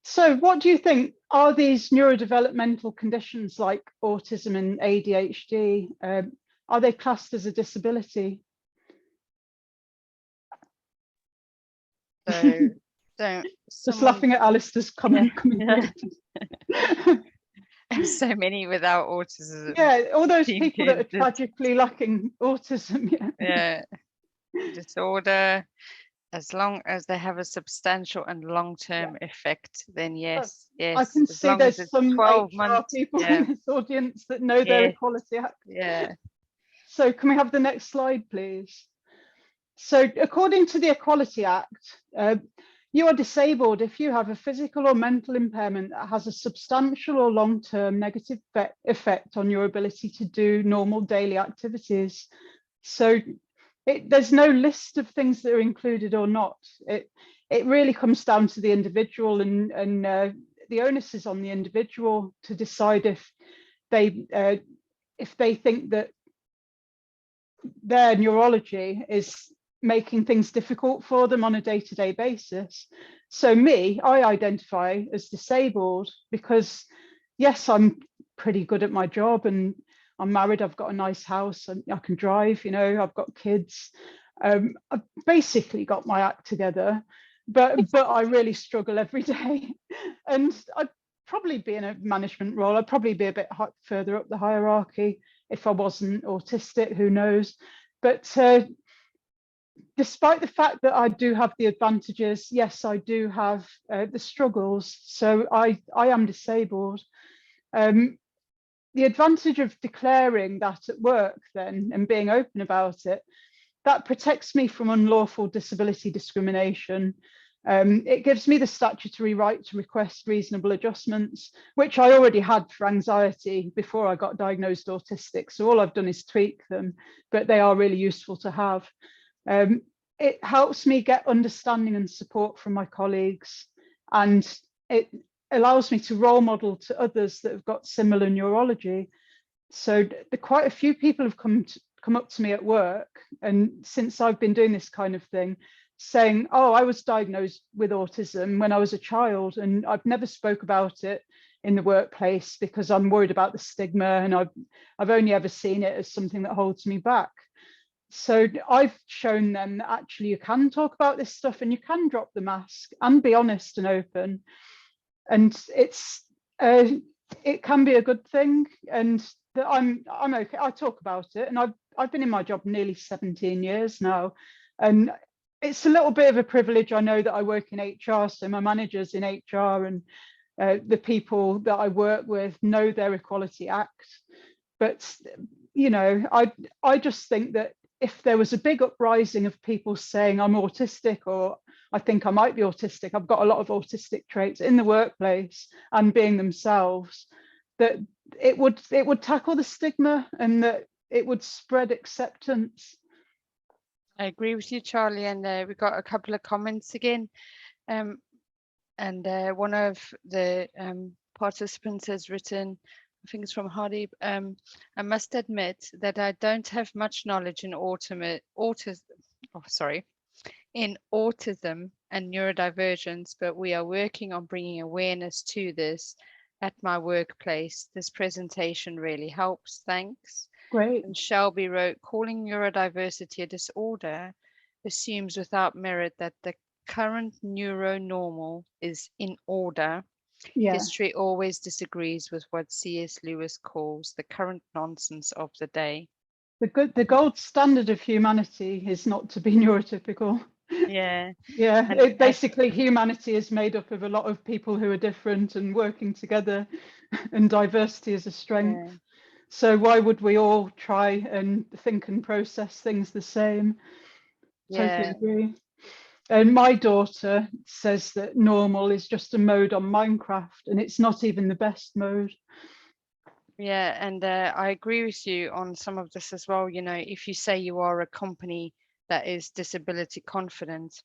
Speaker 2: So what do you think? Are these neurodevelopmental conditions like autism and ADHD, are they classed as a disability?
Speaker 1: So,
Speaker 2: Just laughing at Alistair's comment.
Speaker 1: So many without autism.
Speaker 2: Yeah, all those people that are tragically lacking autism.
Speaker 1: Yeah. Disorder, as long as they have a substantial and long-term effect, then yes.
Speaker 2: I can see there's some 12 months, people in this audience that know their Equality Act.
Speaker 1: Yeah.
Speaker 2: So can we have the next slide, please? So according to the Equality Act, you are disabled if you have a physical or mental impairment that has a substantial or long-term negative effect on your ability to do normal daily activities. So there's no list of things that are included or not. It really comes down to the individual, and the onus is on the individual to decide if they think that their neurology is making things difficult for them on a day-to-day basis. So I identify as disabled because, yes, I'm pretty good at my job and I'm married, I've got a nice house, and I can drive, I've got kids. I've basically got my act together, but I really struggle every day. And I'd probably be in a management role. I'd probably be a bit further up the hierarchy if I wasn't autistic, who knows. But despite the fact that I do have the advantages, yes, I do have the struggles. So I am disabled. The advantage of declaring that at work then and being open about it, that protects me from unlawful disability discrimination. It gives me the statutory right to request reasonable adjustments, which I already had for anxiety before I got diagnosed autistic. So all I've done is tweak them, but they are really useful to have. It helps me get understanding and support from my colleagues, and it allows me to role model to others that have got similar neurology. So quite a few people have come up to me at work, and since I've been doing this kind of thing, saying, oh, I was diagnosed with autism when I was a child, and I've never spoke about it in the workplace because I'm worried about the stigma, and I've only ever seen it as something that holds me back. So I've shown them that actually you can talk about this stuff and you can drop the mask and be honest and open, and it can be a good thing, and that I'm okay. I talk about it, and I've been in my job nearly 17 years now, and it's a little bit of a privilege. I know that I work in HR, so my managers in HR and the people that I work with know their Equality Act. But I just think that if there was a big uprising of people saying I'm autistic, or I think I might be autistic, I've got a lot of autistic traits in the workplace, and being themselves, that it would tackle the stigma and that it would spread acceptance.
Speaker 1: I agree with you, Charlie, and we got a couple of comments again. And one of the participants has written, I think it's from Hardy, I must admit that I don't have much knowledge in autism and neurodivergence, but we are working on bringing awareness to this at my workplace. This presentation really helps. Thanks.
Speaker 2: Great.
Speaker 1: And Shelby wrote, calling neurodiversity a disorder assumes without merit that the current neuronormal is in order. Yeah. History always disagrees with what C.S. Lewis calls the current nonsense of the day.
Speaker 2: The gold standard of humanity is not to be neurotypical.
Speaker 1: Yeah.
Speaker 2: Yeah, basically humanity is made up of a lot of people who are different and working together, and diversity is a strength. Yeah. So why would we all try and think and process things the same? Totally agree. And my daughter says that normal is just a mode on Minecraft, and it's not even the best mode.
Speaker 1: Yeah, and I agree with you on some of this as well. If you say you are a company that is disability confident,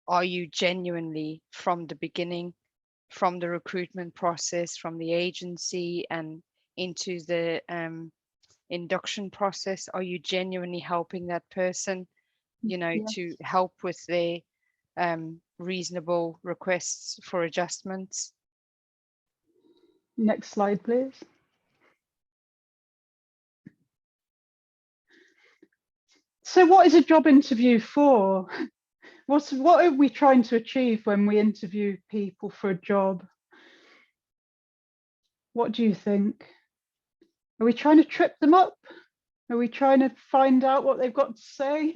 Speaker 1: are you genuinely from the beginning, from the recruitment process, from the agency and into the induction process? Are you genuinely helping that person, you know,
Speaker 2: Yes.
Speaker 1: to help with their reasonable requests for adjustments?
Speaker 2: Next slide, please. So what is a job interview for? What are we trying to achieve when we interview people for a job? What do you think? Are we trying to trip them up? Are we trying to find out what they've got to say?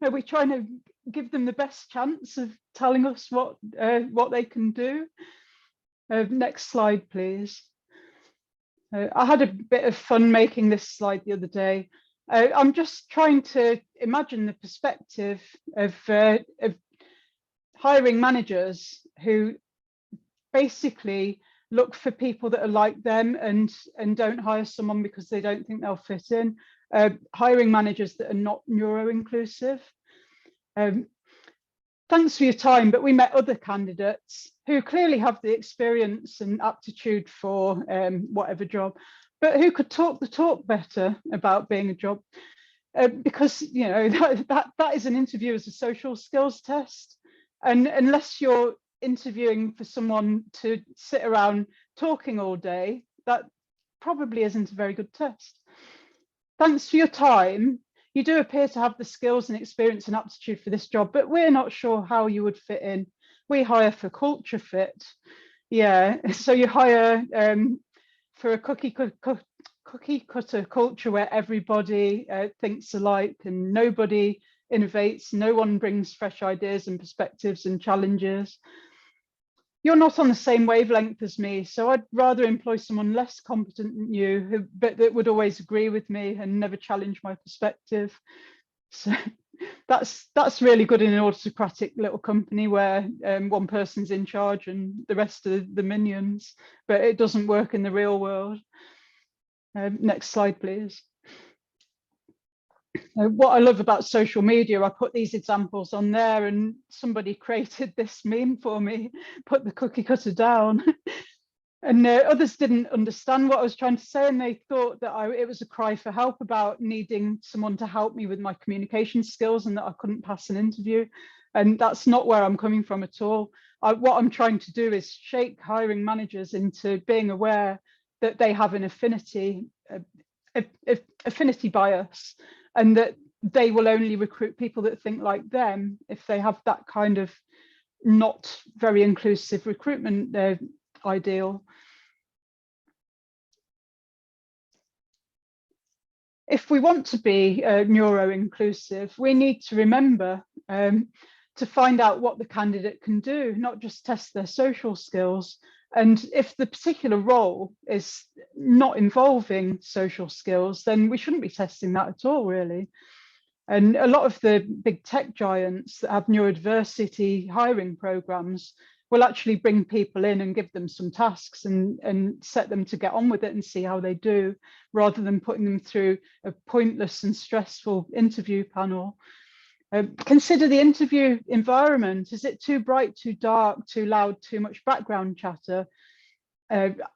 Speaker 2: Are we trying to give them the best chance of telling us what they can do? Next slide, please. I had a bit of fun making this slide the other day. I'm just trying to imagine the perspective of hiring managers who basically look for people that are like them and don't hire someone because they don't think they'll fit in. Hiring managers that are not neuro-inclusive. Thanks for your time, but we met other candidates who clearly have the experience and aptitude for whatever job, but who could talk the talk better about being a job. Because you know that is an interview as a social skills test, and unless you're interviewing for someone to sit around talking all day, that probably isn't a very good test. Thanks for your time. You do appear to have the skills and experience and aptitude for this job, but we're not sure how you would fit in. We hire for culture fit. Yeah, so you hire for a cookie cutter culture where everybody thinks alike and nobody innovates, no one brings fresh ideas and perspectives and challenges. You're not on the same wavelength as me, so I'd rather employ someone less competent than you, but that would always agree with me and never challenge my perspective. So that's really good in an autocratic little company where one person's in charge and the rest are the minions, but it doesn't work in the real world. Next slide, please. What I love about social media, I put these examples on there and somebody created this meme for me, put the cookie cutter down. And others didn't understand what I was trying to say, and they thought that it was a cry for help about needing someone to help me with my communication skills and that I couldn't pass an interview. And that's not where I'm coming from at all. What I'm trying to do is shake hiring managers into being aware that they have an affinity bias, and that they will only recruit people that think like them if they have that kind of not very inclusive recruitment ideal. If we want to be neuro-inclusive, we need to remember to find out what the candidate can do, not just test their social skills. And if the particular role is not involving social skills, then we shouldn't be testing that at all, really. And a lot of the big tech giants that have neurodiversity hiring programs will actually bring people in and give them some tasks and set them to get on with it and see how they do, rather than putting them through a pointless and stressful interview panel. Consider the interview environment. Is it too bright, too dark, too loud, too much background chatter?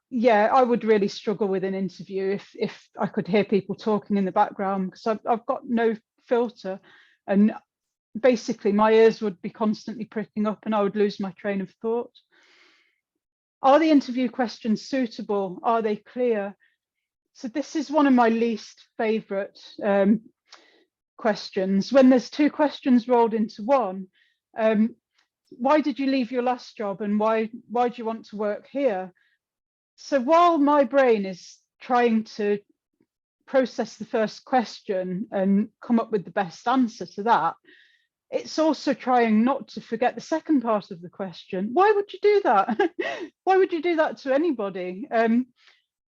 Speaker 2: Yeah, I would really struggle with an interview if I could hear people talking in the background, because I've got no filter, and basically my ears would be constantly pricking up and I would lose my train of thought. Are the interview questions suitable? Are they clear? So this is one of my least favorite questions. When there's two questions rolled into one, why did you leave your last job and why do you want to work here? So while my brain is trying to process the first question and come up with the best answer to that, it's also trying not to forget the second part of the question. Why would you do that? Why would you do that to anybody?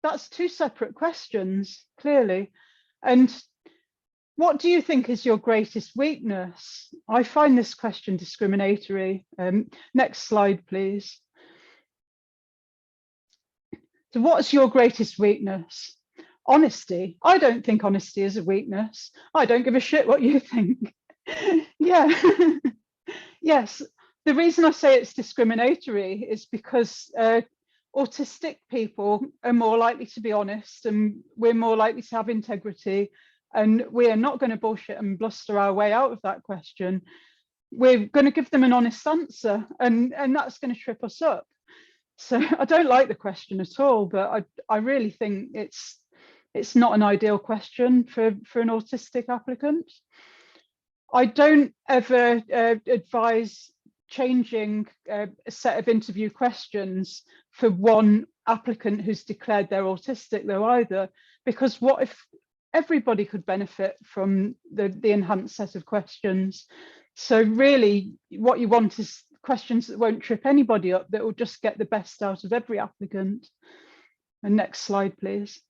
Speaker 2: That's two separate questions, clearly. And what do you think is your greatest weakness? I find this question discriminatory. Next slide, please. So what's your greatest weakness? Honesty. I don't think honesty is a weakness. I don't give a shit what you think. Yeah. Yes, the reason I say it's discriminatory is because autistic people are more likely to be honest, and we're more likely to have integrity, and we are not going to bullshit and bluster our way out of that question. We're going to give them an honest answer, and that's going to trip us up. So I don't like the question at all, but I really think it's not an ideal question for an autistic applicant. I don't ever advise changing a set of interview questions for one applicant who's declared they're autistic though either, because what if everybody could benefit from the enhanced set of questions? So really what you want is questions that won't trip anybody up, that will just get the best out of every applicant. And next slide, please.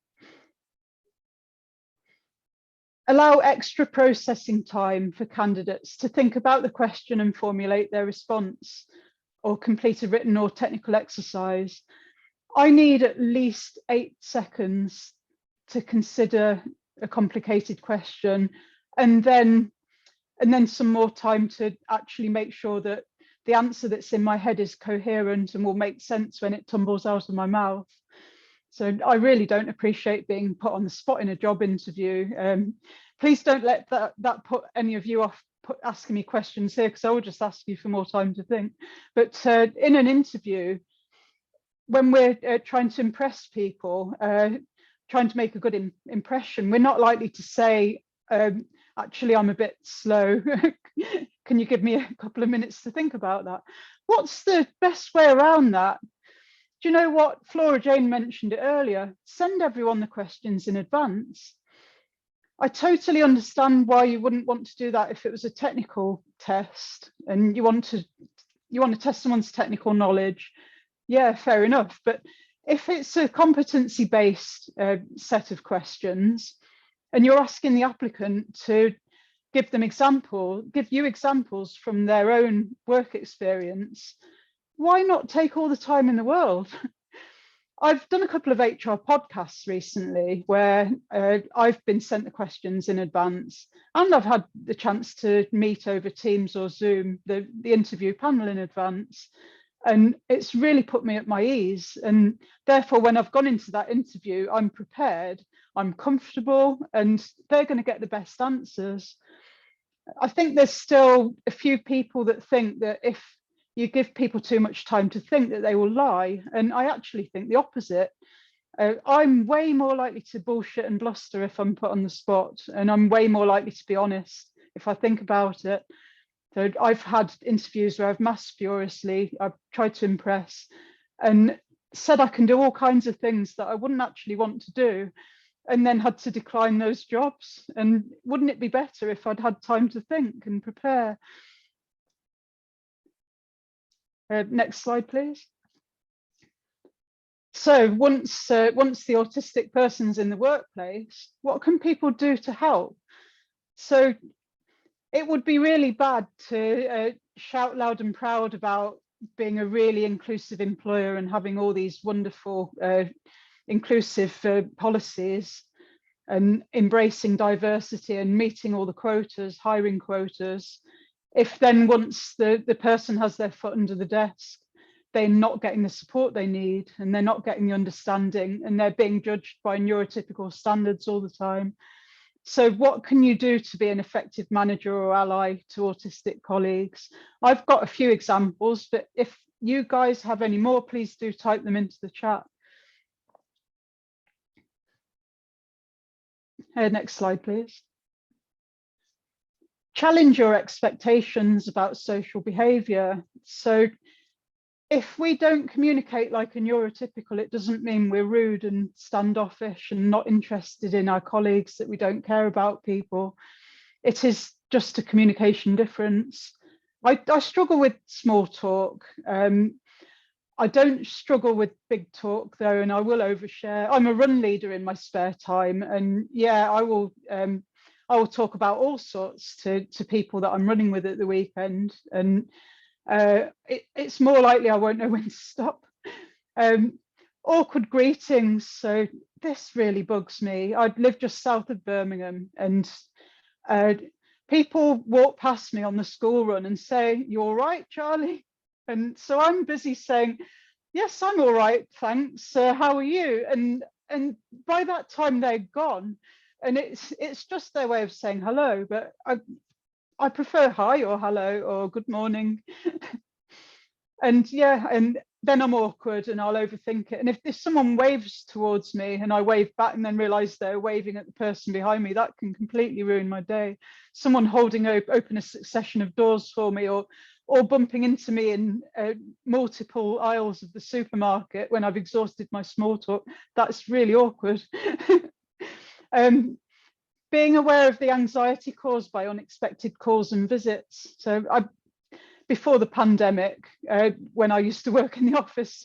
Speaker 2: Allow extra processing time for candidates to think about the question and formulate their response, or complete a written or technical exercise. I need at least 8 seconds to consider a complicated question, and then some more time to actually make sure that the answer that's in my head is coherent and will make sense when it tumbles out of my mouth. So I really don't appreciate being put on the spot in a job interview. Please don't let that put any of you off asking me questions here, because I will just ask you for more time to think. But in an interview, when we're trying to impress people, trying to make a good impression, we're not likely to say, actually, I'm a bit slow. Can you give me a couple of minutes to think about that? What's the best way around that? Do you know what? Flora Jane mentioned it earlier. Send everyone the questions in advance. I totally understand why you wouldn't want to do that if it was a technical test and you want to test someone's technical knowledge. Yeah, fair enough. But if it's a competency-based set of questions and you're asking the applicant to give you examples from their own work experience, why not take all the time in the world? I've done a couple of HR podcasts recently where I've been sent the questions in advance, and I've had the chance to meet over Teams or Zoom the interview panel in advance. And it's really put me at my ease. And therefore, when I've gone into that interview, I'm prepared, I'm comfortable, and they're going to get the best answers. I think there's still a few people that think that if you give people too much time to think, that they will lie. And I actually think the opposite. I'm way more likely to bullshit and bluster if I'm put on the spot, and I'm way more likely to be honest if I think about it. So I've had interviews where I've masked furiously, I've tried to impress and said I can do all kinds of things that I wouldn't actually want to do, and then had to decline those jobs. And wouldn't it be better if I'd had time to think and prepare? Next slide, please. So once the autistic person's in the workplace, what can people do to help? So it would be really bad to shout loud and proud about being a really inclusive employer and having all these wonderful inclusive policies and embracing diversity and meeting all the quotas, hiring quotas, if then once the person has their foot under the desk, they're not getting the support they need, and they're not getting the understanding, and they're being judged by neurotypical standards all the time. So what can you do to be an effective manager or ally to autistic colleagues? I've got a few examples, but if you guys have any more, please do type them into the chat. Next slide, please. Challenge your expectations about social behaviour. So if we don't communicate like a neurotypical, it doesn't mean we're rude and standoffish and not interested in our colleagues, that we don't care about people. It is just a communication difference. I struggle with small talk. I don't struggle with big talk though, and I will overshare. I'm a run leader in my spare time, and yeah, I will talk about all sorts to people that I'm running with at the weekend, and it's more likely I won't know when to stop. Awkward greetings. So this really bugs me. I live just south of Birmingham, and people walk past me on the school run and say, "You all right, Charlie?" And so I'm busy saying, "Yes, I'm all right, thanks. How are you?" And by that time they're gone, and it's just their way of saying hello. But I prefer hi or hello or good morning. And yeah, and then I'm awkward and I'll overthink it. And if someone waves towards me and I wave back and then realize they're waving at the person behind me, that can completely ruin my day. Someone holding open a succession of doors for me, or bumping into me in multiple aisles of the supermarket when I've exhausted my small talk, that's really awkward. Being aware of the anxiety caused by unexpected calls and visits. So before the pandemic, when I used to work in the office,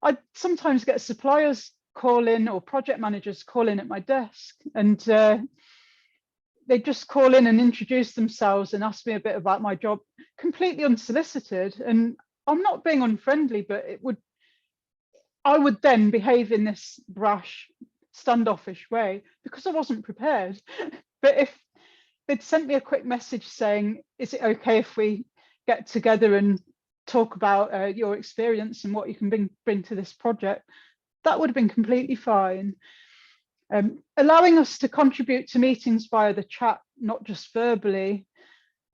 Speaker 2: I'd sometimes get suppliers call in or project managers call in at my desk, and they just call in and introduce themselves and ask me a bit about my job, completely unsolicited. And I'm not being unfriendly, but I would then behave in this brash, standoffish way because I wasn't prepared. But if they'd sent me a quick message saying, "Is it okay if we get together and talk about your experience and what you can bring to this project?" that would have been completely fine. Allowing us to contribute to meetings via the chat, not just verbally.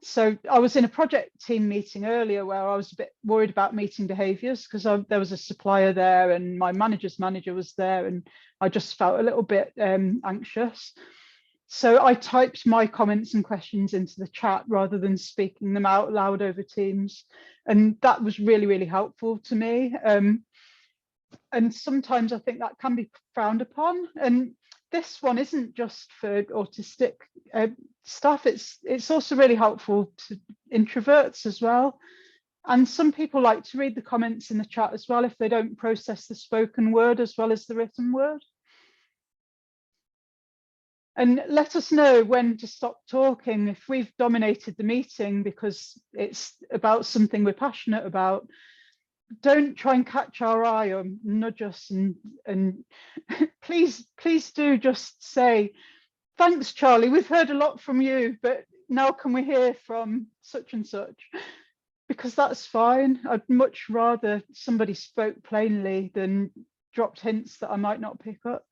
Speaker 2: So I was in a project team meeting earlier where I was a bit worried about meeting behaviours because there was a supplier there and my manager's manager was there, and I just felt a little bit anxious. So I typed my comments and questions into the chat rather than speaking them out loud over Teams. And that was really, really helpful to me. And sometimes I think that can be frowned upon. And this one isn't just for autistic staff, it's also really helpful to introverts as well. And some people like to read the comments in the chat as well if they don't process the spoken word as well as the written word. And let us know when to stop talking if we've dominated the meeting because it's about something we're passionate about. Don't try and catch our eye or nudge us, and please do just say, "Thanks, Charlie, we've heard a lot from you, but now can we hear from such and such?" Because that's fine. I'd much rather somebody spoke plainly than dropped hints that I might not pick up.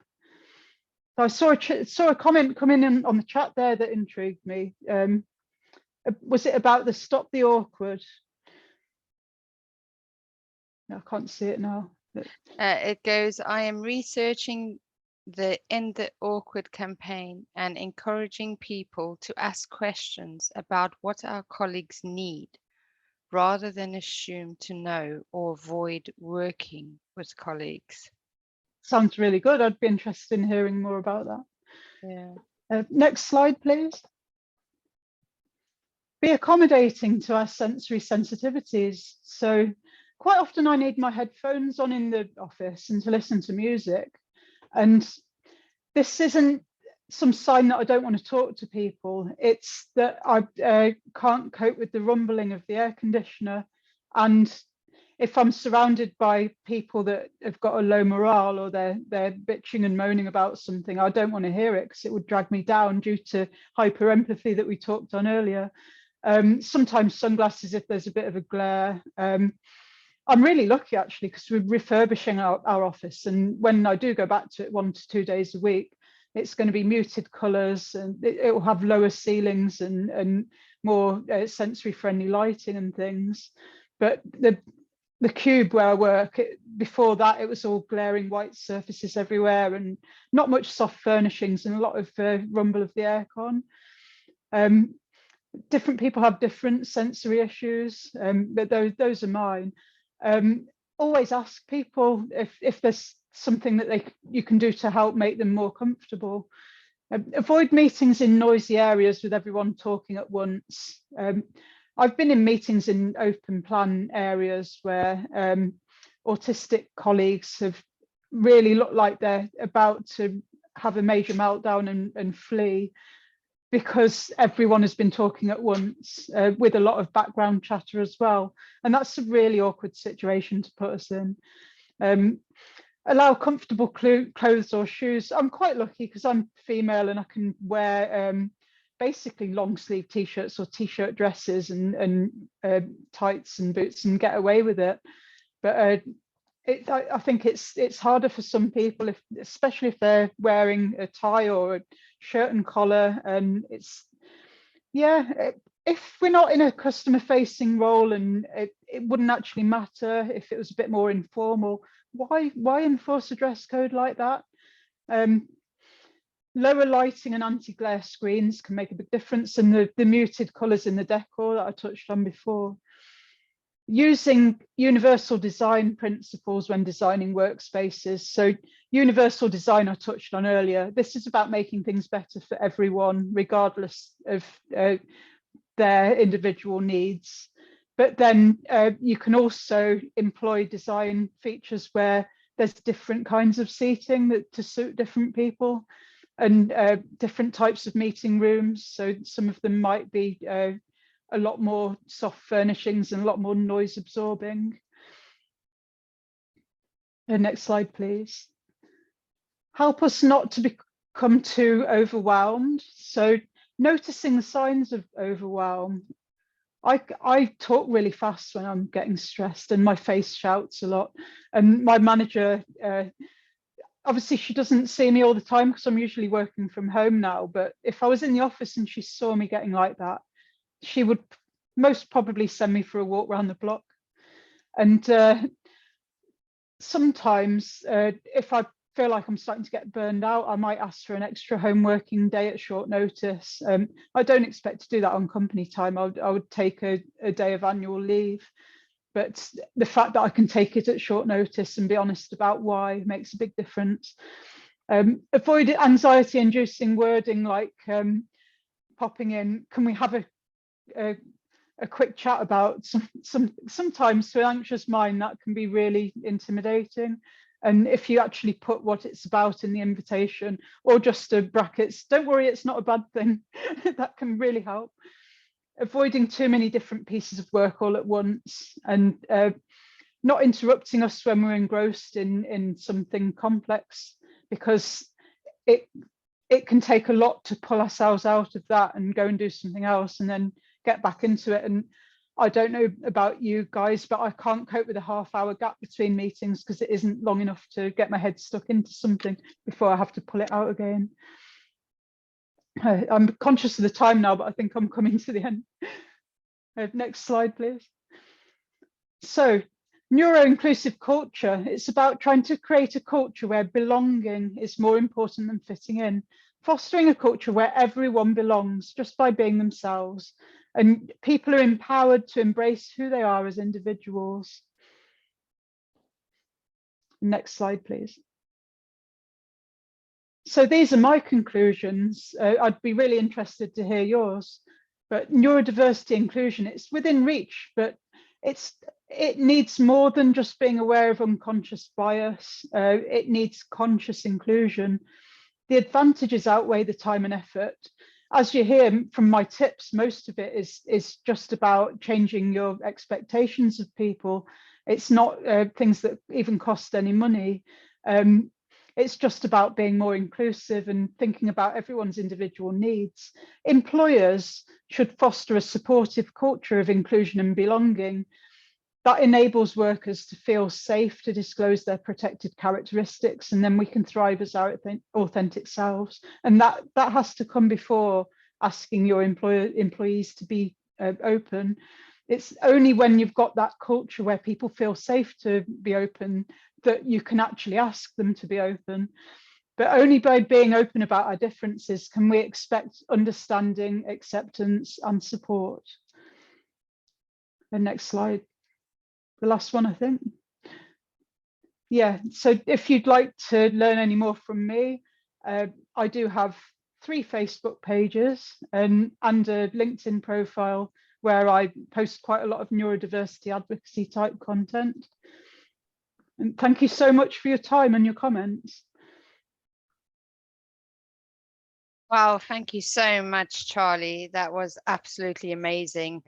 Speaker 2: I saw a comment come in on the chat there that intrigued me. Was it about the stop the awkward? No, I can't see it now.
Speaker 1: It goes, "I am researching the End the Awkward campaign and encouraging people to ask questions about what our colleagues need, rather than assume to know or avoid working with colleagues."
Speaker 2: Sounds really good. I'd be interested in hearing more about that.
Speaker 1: Yeah.
Speaker 2: Next slide, please. Be accommodating to our sensory sensitivities. So quite often I need my headphones on in the office and to listen to music. And this isn't some sign that I don't want to talk to people. It's that I can't cope with the rumbling of the air conditioner. And if I'm surrounded by people that have got a low morale or they're bitching and moaning about something, I don't want to hear it because it would drag me down due to hyper empathy that we talked on earlier. Sometimes sunglasses if there's a bit of a glare. I'm really lucky actually because we're refurbishing our office, and when I do go back to it 1 to 2 days a week, it's going to be muted colours and it will have lower ceilings and more sensory friendly lighting and things. But the cube where I work, before that it was all glaring white surfaces everywhere and not much soft furnishings and a lot of rumble of the aircon. Different people have different sensory issues, but those are mine. Always ask people if there's something that you can do to help make them more comfortable. Avoid meetings in noisy areas with everyone talking at once. I've been in meetings in open plan areas where autistic colleagues have really looked like they're about to have a major meltdown and flee because everyone has been talking at once with a lot of background chatter as well. And that's a really awkward situation to put us in. Allow comfortable clothes or shoes. I'm quite lucky because I'm female and I can wear basically long sleeve t-shirts or t-shirt dresses and tights and boots and get away with it. But I think it's harder for some people, especially if they're wearing a tie or a shirt and collar. And if we're not in a customer facing role, and it wouldn't actually matter if it was a bit more informal, why enforce a dress code like that? Lower lighting and anti-glare screens can make a big difference, and the muted colours in the decor that I touched on before. Using universal design principles when designing workspaces. So universal design I touched on earlier. This is about making things better for everyone, regardless of their individual needs. But then you can also employ design features where there's different kinds of seating to suit different people, and different types of meeting rooms. So some of them might be a lot more soft furnishings and a lot more noise absorbing. Next slide, please. Help us not to become too overwhelmed. So noticing the signs of overwhelm. I talk really fast when I'm getting stressed, and my face shouts a lot. And my manager, obviously she doesn't see me all the time because I'm usually working from home now, but if I was in the office and she saw me getting like that, she would most probably send me for a walk around the block. And sometimes if I feel like I'm starting to get burned out, I might ask for an extra home working day at short notice. I don't expect to do that on company time. I would take a day of annual leave, but the fact that I can take it at short notice and be honest about why makes a big difference. Avoid anxiety inducing wording like popping in, can we have a quick chat about sometimes to an anxious mind that can be really intimidating. And if you actually put what it's about in the invitation, or just brackets, don't worry, it's not a bad thing, that can really help. Avoiding too many different pieces of work all at once, and not interrupting us when we're engrossed in something complex, because it can take a lot to pull ourselves out of that and go and do something else and then get back into it. And I don't know about you guys, but I can't cope with a half-hour gap between meetings because it isn't long enough to get my head stuck into something before I have to pull it out again. I'm conscious of the time now, but I think I'm coming to the end. Next slide, please. So, neuro-inclusive culture, it's about trying to create a culture where belonging is more important than fitting in, fostering a culture where everyone belongs just by being themselves, and people are empowered to embrace who they are as individuals. Next slide, please. So these are my conclusions. I'd be really interested to hear yours. But neurodiversity inclusion, it's within reach, but it needs more than just being aware of unconscious bias. It needs conscious inclusion. The advantages outweigh the time and effort. As you hear from my tips, most of it is just about changing your expectations of people. It's not things that even cost any money. It's just about being more inclusive and thinking about everyone's individual needs. Employers should foster a supportive culture of inclusion and belonging that enables workers to feel safe to disclose their protected characteristics, and then we can thrive as our authentic selves. And that has to come before asking your employees to be open. It's only when you've got that culture where people feel safe to be open that you can actually ask them to be open. But only by being open about our differences can we expect understanding, acceptance, and support. The next slide. The last one, I think. Yeah, so if you'd like to learn any more from me, I do have 3 Facebook pages and a LinkedIn profile where I post quite a lot of neurodiversity advocacy type content. And thank you so much for your time and your comments.
Speaker 1: Wow, thank you so much, Charlie. That was absolutely amazing.